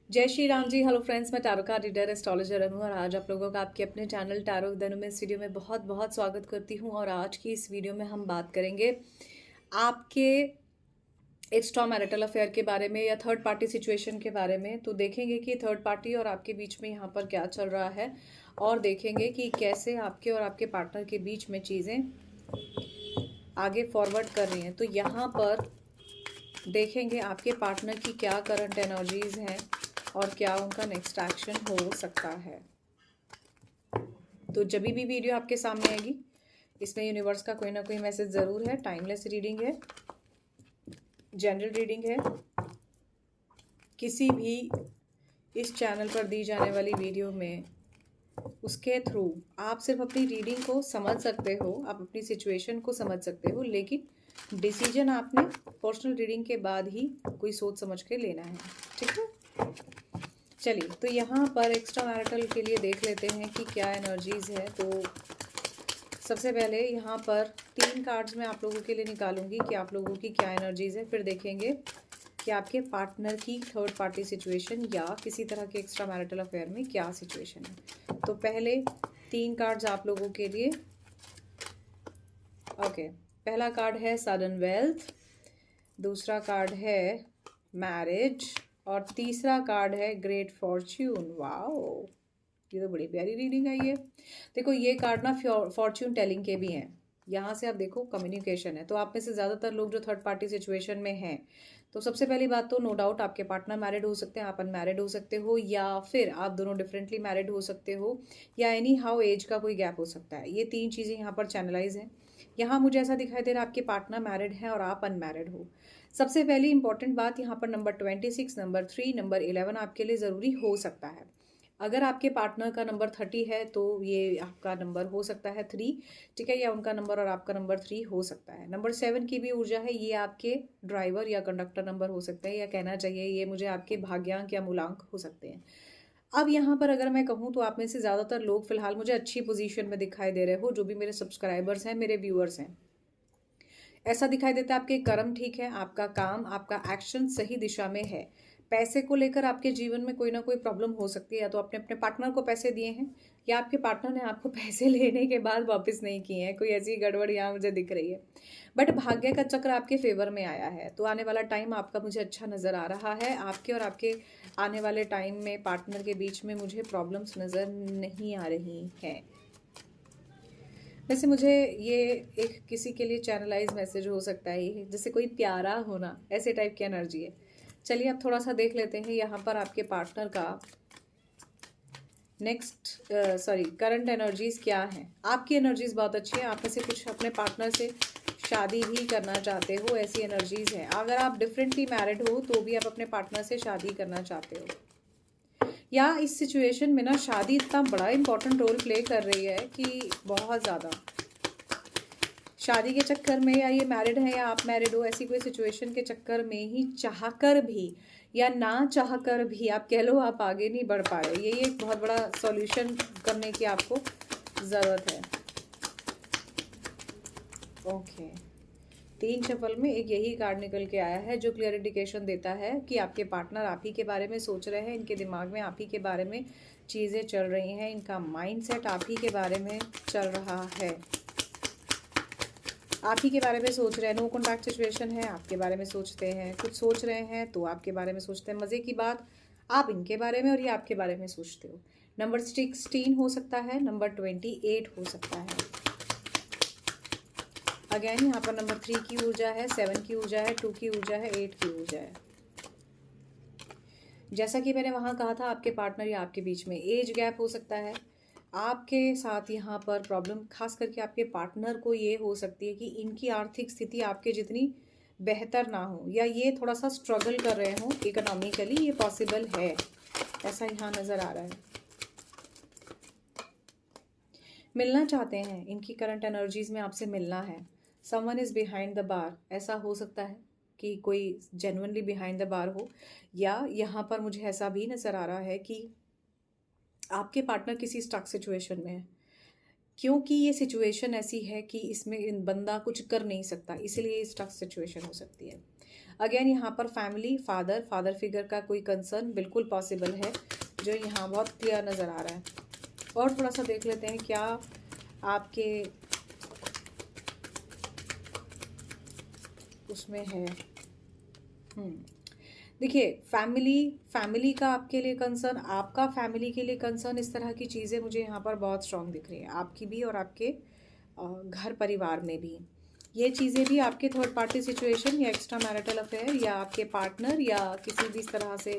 जय श्री राम जी। Hello friends, मैं tarot card reader astrologer हूँ और आज आप लोगों का आपके अपने चैनल टैरो धनु में इस वीडियो में बहुत बहुत स्वागत करती हूँ। और आज की इस वीडियो में हम बात करेंगे आपके एक्स्ट्रा मैरिटल अफेयर के बारे में या थर्ड पार्टी सिचुएशन के बारे में। तो देखेंगे कि थर्ड पार्टी और आपके बीच में यहाँ पर क्या चल रहा है और देखेंगे कि कैसे आपके और आपके पार्टनर के बीच में चीज़ें आगे फॉरवर्ड कर रही हैं। तो यहाँ पर देखेंगे आपके पार्टनर की क्या करंट एनर्जीज हैं और क्या उनका नेक्स्ट एक्शन हो सकता है। तो जब भी वीडियो आपके सामने आएगी इसमें यूनिवर्स का कोई ना कोई मैसेज ज़रूर है। टाइमलेस रीडिंग है, जनरल रीडिंग है। किसी भी इस चैनल पर दी जाने वाली वीडियो में उसके थ्रू आप सिर्फ अपनी रीडिंग को समझ सकते हो, आप अपनी सिचुएशन को समझ सकते हो, लेकिन डिसीजन आपने पर्सनल रीडिंग के बाद ही कोई सोच समझ के लेना है। ठीक है, चलिए तो यहाँ पर एक्स्ट्रा मैरिटल के लिए देख लेते हैं कि क्या एनर्जीज है। तो सबसे पहले यहाँ पर 3 कार्ड्स मैं आप लोगों के लिए निकालूंगी कि आप लोगों की क्या एनर्जीज है। फिर देखेंगे कि आपके पार्टनर की थर्ड पार्टी सिचुएशन या किसी तरह के एक्स्ट्रा मैरिटल अफेयर में क्या सिचुएशन है। तो पहले 3 कार्ड्स आप लोगों के लिए। ओके, पहला कार्ड है सडन वेल्थ, दूसरा कार्ड है मैरिज और तीसरा कार्ड है ग्रेट फॉर्च्यून। वाओ, ये तो बड़ी प्यारी रीडिंग आई है। देखो ये कार्ड ना फॉर्च्यून टेलिंग के भी हैं। यहाँ से आप देखो कम्युनिकेशन है। तो आप में से ज़्यादातर लोग जो थर्ड पार्टी सिचुएशन में हैं, तो सबसे पहली बात तो नो डाउट आपके पार्टनर मैरिड हो सकते हैं, आप अनमैरिड हो सकते हो, या फिर आप दोनों डिफरेंटली मैरिड हो सकते हो, या एनी हाउ एज का कोई गैप हो सकता है। ये 3 चीज़ें यहाँ पर चैनलाइज हैं। यहाँ मुझे ऐसा दिखाई दे रहा है आपके पार्टनर मैरिड है और आप अनमैरिड हो। सबसे पहली इंपॉर्टेंट बात यहाँ पर नंबर 26, नंबर 3, नंबर 11 आपके लिए ज़रूरी हो सकता है। अगर आपके पार्टनर का नंबर 30 है तो ये आपका नंबर हो सकता है 3, ठीक है, या उनका नंबर और आपका नंबर 3 हो सकता है। नंबर 7 की भी ऊर्जा है, ये आपके ड्राइवर या कंडक्टर नंबर हो सकते हैं, या कहना चाहिए ये मुझे आपके भाग्यांक या मूलांक हो सकते हैं। अब यहाँ पर अगर मैं कहूँ तो आप में से ज़्यादातर लोग फिलहाल मुझे अच्छी पोजीशन में दिखाई दे रहे हो। जो भी मेरे सब्सक्राइबर्स हैं, मेरे व्यूअर्स हैं, ऐसा दिखाई देता है आपके कर्म ठीक है, आपका काम, आपका एक्शन सही दिशा में है। पैसे को लेकर आपके जीवन में कोई ना कोई प्रॉब्लम हो सकती है। या तो आपने अपने पार्टनर को पैसे दिए हैं या आपके पार्टनर ने आपको पैसे लेने के बाद वापस नहीं किए हैं। कोई ऐसी गड़बड़ यहाँ मुझे दिख रही है। बट भाग्य का चक्र आपके फेवर में आया है। तो आने वाला टाइम आपका मुझे अच्छा नज़र आ रहा है। आपके और आपके आने वाले टाइम में पार्टनर के बीच में मुझे प्रॉब्लम्स नज़र नहीं आ रही हैं। वैसे मुझे ये एक किसी के लिए चैनलाइज मैसेज हो सकता है, ये जैसे कोई प्यारा होना, ऐसे टाइप की एनर्जी है। चलिए अब थोड़ा सा देख लेते हैं यहाँ पर आपके पार्टनर का नेक्स्ट करंट एनर्जीज क्या हैं। आपकी एनर्जीज बहुत अच्छी है। आप में से कुछ अपने पार्टनर से शादी भी करना चाहते हो, ऐसी एनर्जीज हैं। अगर आप डिफरेंटली मैरिड हो तो भी आप अपने पार्टनर से शादी करना चाहते हो, या इस सिचुएशन में ना शादी इतना बड़ा इंपॉर्टेंट रोल प्ले कर रही है कि बहुत ज़्यादा शादी के चक्कर में, या ये मैरिड है या आप मैरिड हो, ऐसी कोई सिचुएशन के चक्कर में ही चाहकर भी या ना चाहकर भी आप कह लो आप आगे नहीं बढ़ पा रहे। यही एक बहुत बड़ा सॉल्यूशन करने की आपको ज़रूरत है। ओके, 3 शफल में एक यही कार्ड निकल के आया है जो क्लियर इंडिकेशन देता है कि आपके पार्टनर आप ही के बारे में सोच रहे हैं, इनके दिमाग में आप ही के बारे में चीज़ें चल रही हैं, इनका माइंडसेट आप ही के बारे में चल रहा है, आप ही के बारे में सोच रहे हैं। नो कॉन्टैक्ट सिचुएशन है, आपके बारे में सोचते हैं। कुछ सोच रहे हैं तो आपके बारे में सोचते हैं। मज़े की बात, आप इनके बारे में और ये आपके बारे में सोचते हो। नंबर 16 हो सकता है, नंबर 28 हो सकता है। अगेन यहाँ पर नंबर 3 की ऊर्जा है, 7 की ऊर्जा है, 2 की ऊर्जा है, 8 की ऊर्जा है। जैसा कि मैंने वहाँ कहा था, आपके पार्टनर या आपके बीच में एज गैप हो सकता है। आपके साथ यहाँ पर प्रॉब्लम खास करके आपके पार्टनर को ये हो सकती है कि इनकी आर्थिक स्थिति आपके जितनी बेहतर ना हो, या ये थोड़ा सा स्ट्रगल कर रहे हो इकोनॉमिकली। ये पॉसिबल है, ऐसा यहाँ नज़र आ रहा है। मिलना चाहते हैं, इनकी करंट एनर्जीज में आपसे मिलना है। Someone is behind the bar, ऐसा हो सकता है कि कोई जेन्युइनली बिहाइंड द बार हो, या यहाँ पर मुझे ऐसा भी नज़र आ रहा है कि आपके पार्टनर किसी स्टक सिचुएशन में है, क्योंकि ये सिचुएशन ऐसी है कि इसमें बंदा कुछ कर नहीं सकता, इसलिए ये स्टक सिचुएशन हो सकती है। अगेन यहाँ पर फैमिली, फादर फिगर का कोई कंसर्न बिल्कुल पॉसिबल है, जो यहाँ बहुत क्लियर नज़र आ रहा है। और थोड़ा सा देख लेते हैं क्या आपके उसमें है। देखिए, फैमिली का आपके लिए कंसर्न, आपका फैमिली के लिए कंसर्न, इस तरह की चीज़ें मुझे यहाँ पर बहुत स्ट्रांग दिख रही हैं, आपकी भी और आपके घर परिवार में भी। ये चीज़ें भी आपके थर्ड पार्टी सिचुएशन या एक्स्ट्रा मैरिटल अफेयर या आपके पार्टनर या किसी भी इस तरह से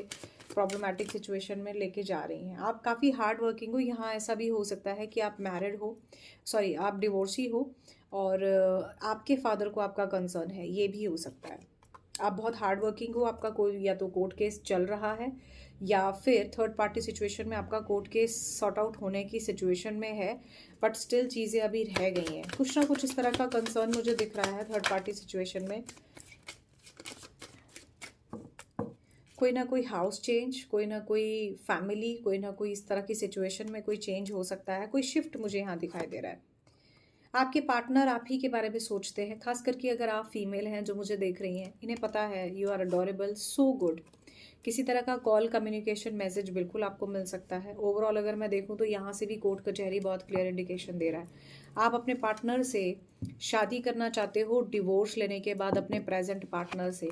प्रॉब्लमैटिक सिचुएशन में लेके जा रही हैं। आप काफ़ी हार्ड वर्किंग हो। यहाँ ऐसा भी हो सकता है कि आप मैरिड हो, सॉरी आप डिवोर्सी हो, और आपके फादर को आपका कंसर्न है, ये भी हो सकता है। आप बहुत हार्ड वर्किंग हो, आपका कोई या तो कोर्ट केस चल रहा है या फिर थर्ड पार्टी सिचुएशन में आपका कोर्ट केस सॉर्ट आउट होने की सिचुएशन में है, बट स्टिल चीज़ें अभी रह गई हैं। कुछ ना कुछ इस तरह का कंसर्न मुझे दिख रहा है थर्ड पार्टी सिचुएशन में। कोई ना कोई हाउस चेंज, कोई ना कोई फैमिली, कोई ना कोई इस तरह की सिचुएशन में कोई चेंज हो सकता है, कोई शिफ्ट मुझे यहाँ दिखाई दे रहा है। आपके पार्टनर आप ही के बारे में सोचते हैं, खास करके अगर आप फीमेल हैं जो मुझे देख रही हैं, इन्हें पता है you are adorable, so good. किसी तरह का कॉल, कम्युनिकेशन, मैसेज बिल्कुल आपको मिल सकता है। ओवरऑल अगर मैं देखूं तो यहाँ से भी कोर्ट कचहरी बहुत क्लियर इंडिकेशन दे रहा है। आप अपने पार्टनर से शादी करना चाहते हो डिवोर्स लेने के बाद अपने प्रेजेंट पार्टनर से,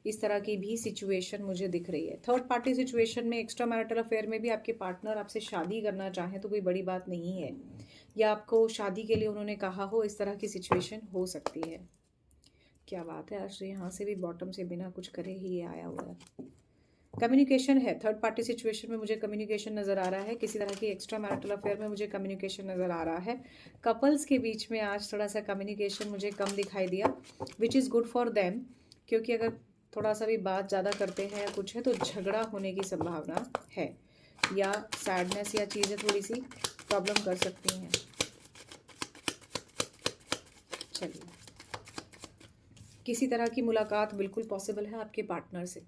इस तरह की भी सिचुएशन मुझे दिख रही है। थर्ड पार्टी सिचुएशन में, एक्स्ट्रा मैरिटल अफेयर में भी आपके पार्टनर आपसे शादी करना चाहें तो कोई बड़ी बात नहीं है, या आपको शादी के लिए उन्होंने कहा हो, इस तरह की सिचुएशन हो सकती है। क्या बात है, आज तो यहाँ से भी बॉटम से बिना कुछ करे ही ये आया हुआ है। कम्युनिकेशन है थर्ड पार्टी सिचुएशन में, मुझे कम्युनिकेशन नज़र आ रहा है। किसी तरह की एक्स्ट्रा मैरिटल अफेयर में मुझे कम्युनिकेशन नज़र आ रहा है। कपल्स के बीच में आज थोड़ा सा कम्युनिकेशन मुझे कम दिखाई दिया, which is good for them, क्योंकि अगर थोड़ा सा भी बात ज़्यादा करते हैं या कुछ है तो झगड़ा होने की संभावना है, या सैडनेस या चीज़ें थोड़ी सी प्रॉब्लम कर सकती हैं। चलिए, किसी तरह की मुलाकात बिल्कुल पॉसिबल है आपके पार्टनर से,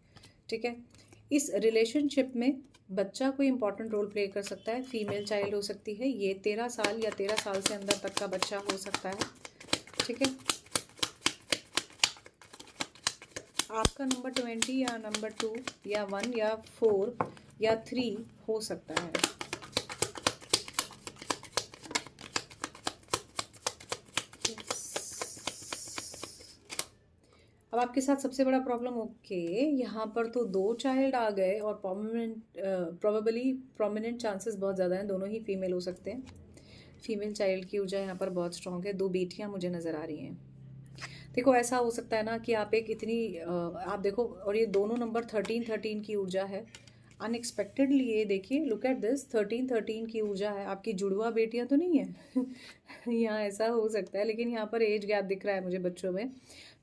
ठीक है। इस रिलेशनशिप में बच्चा कोई इंपॉर्टेंट रोल प्ले कर सकता है, फीमेल चाइल्ड हो सकती है, ये 13 साल या 13 साल से अंदर तक का बच्चा हो सकता है, ठीक है। आपका नंबर 20 या नंबर 2 या 1 या 4 या 3 हो सकता है। अब आपके साथ सबसे बड़ा प्रॉब्लम, ओके यहाँ पर तो 2 चाइल्ड आ गए और प्रोबेबली प्रोमिनेंट चांसेस बहुत ज़्यादा हैं, दोनों ही फीमेल हो सकते हैं। फीमेल चाइल्ड की ऊर्जा यहाँ पर बहुत स्ट्रॉन्ग है, 2 बेटियाँ मुझे नज़र आ रही हैं। देखो, ऐसा हो सकता है ना कि आप एक इतनी आप देखो, और ये दोनों नंबर 13 की ऊर्जा है। अनएक्सपेक्टेडली ये देखिए, लुक एट दिस, 13 की ऊर्जा है। आपकी जुड़वा बेटियां तो नहीं है यहाँ ऐसा हो सकता है, लेकिन यहाँ पर एज गैप दिख रहा है मुझे बच्चों में,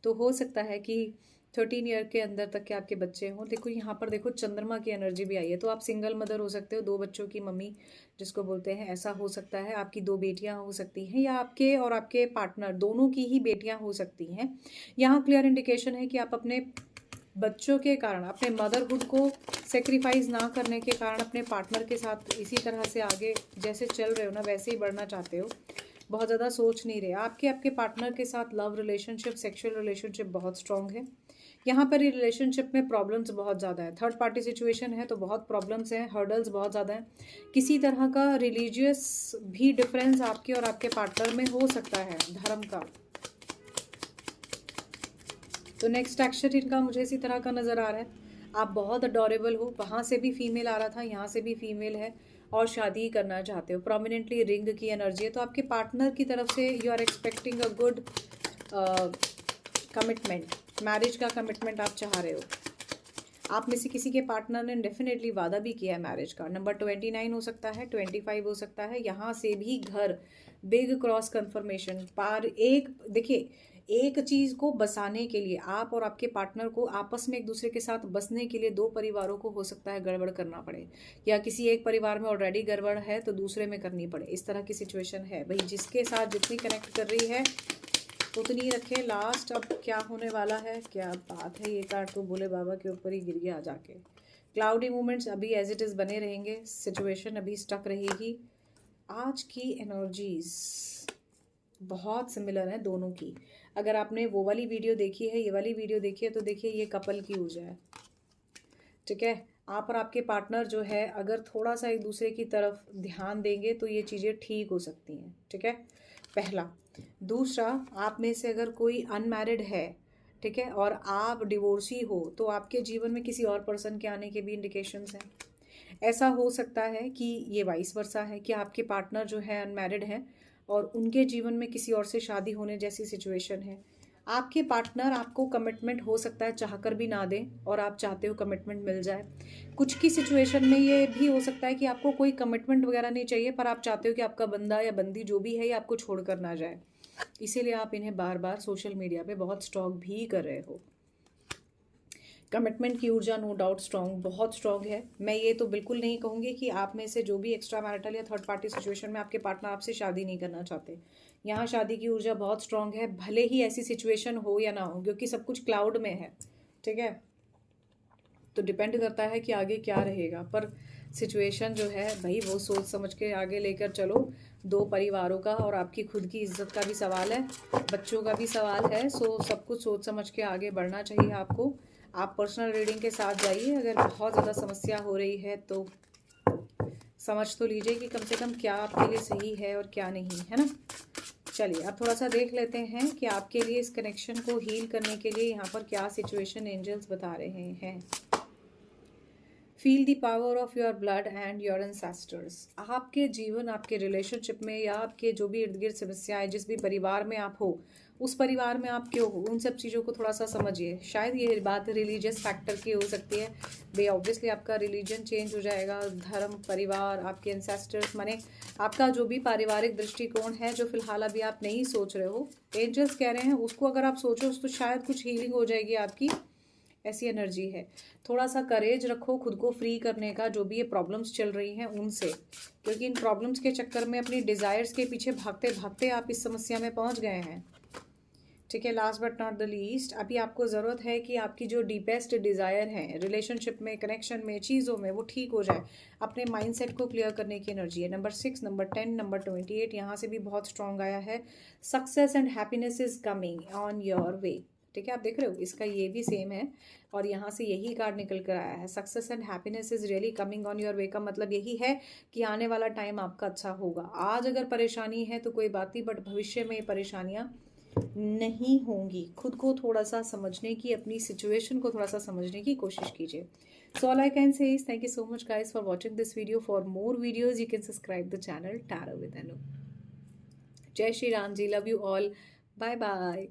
तो हो सकता है कि 13 ईयर के अंदर तक के आपके बच्चे हों। देखो यहाँ पर, देखो चंद्रमा की एनर्जी भी आई है, तो आप सिंगल मदर हो सकते हो, 2 बच्चों की मम्मी जिसको बोलते हैं, ऐसा हो सकता है। आपकी 2 बेटियां हो सकती हैं, या आपके और आपके पार्टनर दोनों की ही बेटियां हो सकती हैं। यहाँ क्लियर इंडिकेशन है कि आप अपने बच्चों के कारण, अपने मदरहुड को सेक्रीफाइस ना करने के कारण, अपने पार्टनर के साथ इसी तरह से आगे जैसे चल रहे हो ना वैसे ही बढ़ना चाहते हो, बहुत ज़्यादा सोच नहीं रहे। आपके पार्टनर के साथ लव रिलेशनशिप, सेक्सुअल रिलेशनशिप बहुत स्ट्रॉन्ग है। यहाँ पर ये रिलेशनशिप में प्रॉब्लम्स बहुत ज़्यादा है, थर्ड पार्टी सिचुएशन है तो बहुत प्रॉब्लम्स हैं, हर्डल्स बहुत ज़्यादा हैं। किसी तरह का रिलीजियस भी डिफरेंस आपके और आपके पार्टनर में हो सकता है, धर्म का। तो नेक्स्ट एक्शन इनका मुझे इसी तरह का नज़र आ रहा है। आप बहुत अडोरेबल हो, वहाँ से भी फीमेल आ रहा था, यहाँ से भी फीमेल है, और शादी करना चाहते हो। प्रोमिनेंटली रिंग की एनर्जी है, तो आपके पार्टनर की तरफ से you are expecting a good commitment, marriage का कमिटमेंट आप चाह रहे हो। आप में से किसी के पार्टनर ने डेफिनेटली वादा भी किया है मैरिज का। नंबर 29 हो सकता है, 25 हो सकता है। यहाँ से भी घर, बिग क्रॉस कन्फर्मेशन पार। एक देखिए, एक चीज़ को बसाने के लिए, आप और आपके पार्टनर को आपस में एक दूसरे के साथ बसने के लिए 2 परिवारों को हो सकता है गड़बड़ करना पड़े, या किसी एक परिवार में ऑलरेडी गड़बड़ है तो दूसरे में करनी पड़े, इस तरह की सिचुएशन है। भाई जिसके साथ जितनी कनेक्ट कर रही है उतनी रखें। लास्ट अब क्या होने वाला है, क्या बात है, ये कार्ड तो भोले बाबा के ऊपर ही गिर गया जाके। क्लाउडी मूवमेंट्स अभी एज इट इज़ बने रहेंगे, सिचुएशन अभी स्टक रहेगी। आज की एनर्जीज बहुत सिमिलर है दोनों की। अगर आपने वो वाली वीडियो देखी है, ये वाली वीडियो देखी है, तो देखिए ये कपल की ऊर्जा है, ठीक है। आप और आपके पार्टनर जो है अगर थोड़ा सा एक दूसरे की तरफ ध्यान देंगे तो ये चीज़ें ठीक हो सकती हैं, ठीक है, पहला। दूसरा, आप में से अगर कोई अनमैरिड है, ठीक है, और आप डिवोर्सी हो, तो आपके जीवन में किसी और पर्सन के आने के भी इंडिकेशंस हैं। ऐसा हो सकता है कि ये वाइस वर्सा है कि आपके पार्टनर जो है अनमैरिड हैं और उनके जीवन में किसी और से शादी होने जैसी सिचुएशन है। आपके पार्टनर आपको कमिटमेंट हो सकता है चाहकर भी ना दें और आप चाहते हो कमिटमेंट मिल जाए। कुछ की सिचुएशन में ये भी हो सकता है कि आपको कोई कमिटमेंट वगैरह नहीं चाहिए, पर आप चाहते हो कि आपका बंदा या बंदी जो भी है ये आपको छोड़ कर ना जाए, इसीलिए आप इन्हें बार बार सोशल मीडिया पे बहुत स्टॉक भी कर रहे हो। कमिटमेंट की ऊर्जा नो डाउट स्ट्रॉन्ग, बहुत स्ट्रॉन्ग है। मैं ये तो बिल्कुल नहीं कहूँगी कि आप में से जो भी एक्स्ट्रा मैरिटल या थर्ड पार्टी सिचुएशन में आपके पार्टनर आपसे शादी नहीं करना चाहते, यहाँ शादी की ऊर्जा बहुत स्ट्रॉन्ग है, भले ही ऐसी सिचुएशन हो या ना हो, क्योंकि सब कुछ क्लाउड में है, ठीक है। तो डिपेंड करता है कि आगे क्या रहेगा, पर सिचुएशन जो है भाई वो सोच समझ के आगे लेकर चलो। दो परिवारों का और आपकी खुद की इज्जत का भी सवाल है, बच्चों का भी सवाल है, सो सब कुछ सोच समझ के आगे बढ़ना चाहिए आपको। आप पर्सनल रीडिंग के साथ जाइए। अगर बहुत ज़्यादा समस्या हो रही है तो समझ तो लीजिए कि कम से कम क्या आपके लिए सही है और क्या नहीं, है ना। चलिए अब थोड़ा सा देख लेते हैं कि आपके लिए इस कनेक्शन को हील करने के लिए यहाँ पर क्या सिचुएशन एंजल्स बता रहे हैं। Feel the power of your blood and your ancestors. आपके जीवन, आपके रिलेशनशिप में या आपके जो भी इर्द गिर्द समस्याएं, जिस भी परिवार में आप हो, उस परिवार में आप क्यों हो, उन सब चीज़ों को थोड़ा सा समझिए। शायद ये बात रिलीजियस फैक्टर की हो सकती है भाई, ऑब्वियसली आपका रिलीजन चेंज हो जाएगा, धर्म, परिवार, आपके एंसेस्टर्स, माने आपका जो भी पारिवारिक दृष्टिकोण है जो फिलहाल अभी आप नहीं सोच रहे हो, एंजल्स कह रहे हैं उसको अगर आप सोचो तो शायद कुछ हीलिंग हो जाएगी आपकी, ऐसी एनर्जी है। थोड़ा सा करेज रखो खुद को फ्री करने का, जो भी ये प्रॉब्लम्स चल रही हैं उनसे, क्योंकि इन प्रॉब्लम्स के चक्कर में अपनी डिज़ायर्स के पीछे भागते भागते आप इस समस्या में पहुंच गए हैं, ठीक है। Last but not the least, अभी आपको ज़रूरत है कि आपकी जो डीपेस्ट डिज़ायर है रिलेशनशिप में, कनेक्शन में, चीज़ों में, वो ठीक हो जाए। अपने माइंडसेट को क्लियर करने की एनर्जी है। नंबर 6, नंबर 10, नंबर 28 यहाँ से भी बहुत स्ट्रॉन्ग आया है। Success and happiness is coming on your way, ठीक है। आप देख रहे हो इसका ये भी सेम है और यहाँ से यही कार्ड निकल कर आया है। Success and happiness is really coming on your way का मतलब यही है कि आने वाला टाइम आपका अच्छा होगा। आज अगर परेशानी है तो कोई बात नहीं, बट भविष्य में ये परेशानियाँ नहीं होंगी। खुद को थोड़ा सा समझने की, अपनी सिचुएशन को थोड़ा सा समझने की कोशिश कीजिए। So all I can say is thank you so much guys for watching this video. For more videos you can subscribe the channel tarot with Anu. जय Shri Ram ji, love you all, bye bye.